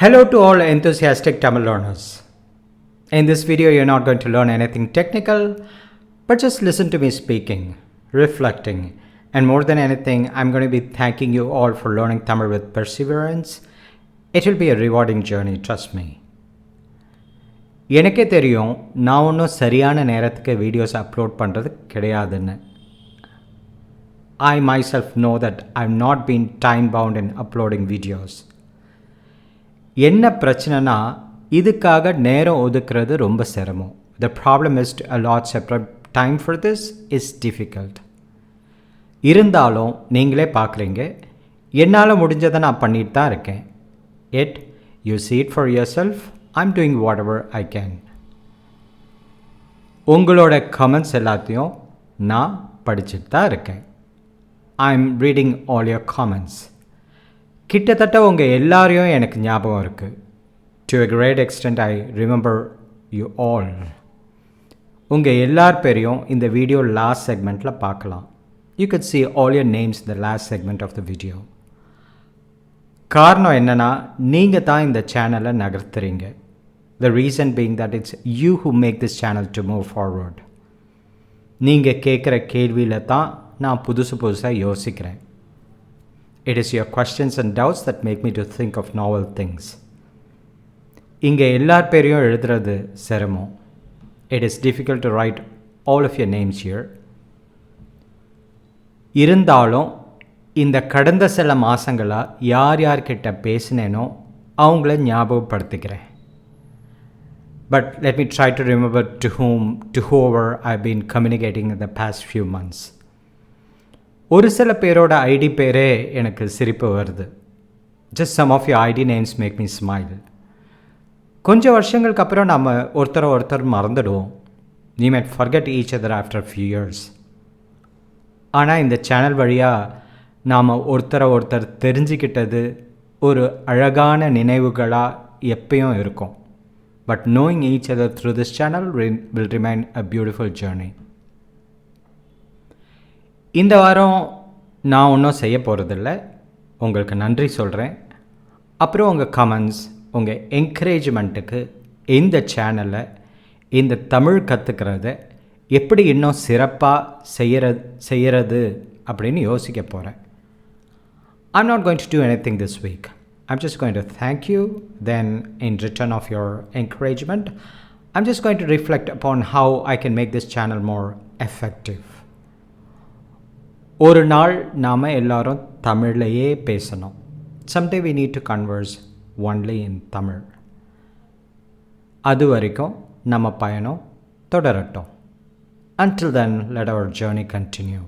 Hello to all enthusiastic Tamil learners. In this video, you're not going to learn anything technical, but just listen to me speaking, reflecting, and more than anything, I'm going to be thanking you all for learning Tamil with perseverance. It will be a rewarding journey, trust me. எனக்கே தெரியும் நான் ஒன்றும் சரியான நேரத்துக்கு videos upload பண்ணுறது கிடையாதுன்னு. I myself know that I've not been time bound in uploading videos. என்ன பிரச்சனைனா இதுக்காக நேரம் ஒதுக்குறது ரொம்ப சிரமம். The problem is to allot separate time for this is difficult. இருந்தாலும் நீங்களே பார்க்குறீங்க, என்னால் முடிஞ்சதை நான் பண்ணிட்டு தான் இருக்கேன். Yet you see it for yourself, I'm doing whatever I can. உங்களோட கமெண்ட்ஸ் எல்லாத்தையும் நான் படிச்சுட்டு தான் இருக்கேன். I'm reading all your comments. கிட்டத்தட்ட உங்கள் எல்லாரையும் எனக்கு ஞாபகம் இருக்குது. To a great extent I remember you all. உங்கள் எல்லார் பேரையும் இந்த வீடியோ லாஸ்ட் செக்மெண்ட்டில் பார்க்கலாம். You could see all your names in the last segment of the video. காரணம் என்னென்னா நீங்கள் தான் இந்த சேனலை நகர்த்துறீங்க. The reason being that it's you who make this channel to move forward. நீங்கள் கேட்குற கேள்வியில் தான் நான் புதுசாக யோசிக்கிறேன். It is your questions and doubts that make me to think of novel things. இங்கே எல்லார் பேரையும் எழுதுறது சிரமம். It is difficult to write all of your names here. இருந்தாலும் இந்த கடந்த சில மாதங்களாக யார்கிட்ட பேசினேனோ அவங்கள ஞாபகப்படுத்திக்கிறேன். But let me try to remember to whoever I've been communicating in the past few months. ஒரு சில பேரோட ஐடி பேரே எனக்கு சிரிப்பு வருது. Just some of your ID names make me smile. கொஞ்சம் வருஷங்களுக்கு அப்புறம் நம்ம ஒருத்தர் மறந்துடுவோம். We might forget each other after a few years. ஆனால் இந்த சேனல் வழியாக நாம் ஒருத்தர் தெரிஞ்சுக்கிட்டது ஒரு அழகான நினைவுகளாக எப்பயும் இருக்கும். But knowing each other through this channel will remain a beautiful journey. இந்த வாரம் நான் ஒன்றும் செய்ய போகிறதில்ல. உங்களுக்கு நன்றி சொல்கிறேன். அப்புறம் உங்கள் கமெண்ட்ஸ், உங்கள் என்கரேஜ்மெண்ட்டுக்கு இந்த சேனலை இந்த தமிழ் கற்றுக்கிறத எப்படி இன்னும் சிறப்பாக செய்கிறது அப்படின்னு யோசிக்க போகிறேன். I'm not going to do anything this week. I'm just going to thank you. Then in return of your encouragement, I'm just going to reflect upon how I can make this channel more effective. ஒரு நாள் நாம் எல்லாரும் தமிழ்லையே பேசணும். Someday we need to converse only in Tamil. அது வரைக்கும் நம்ம பயணம் தொடரட்டும். Until then, let our journey continue.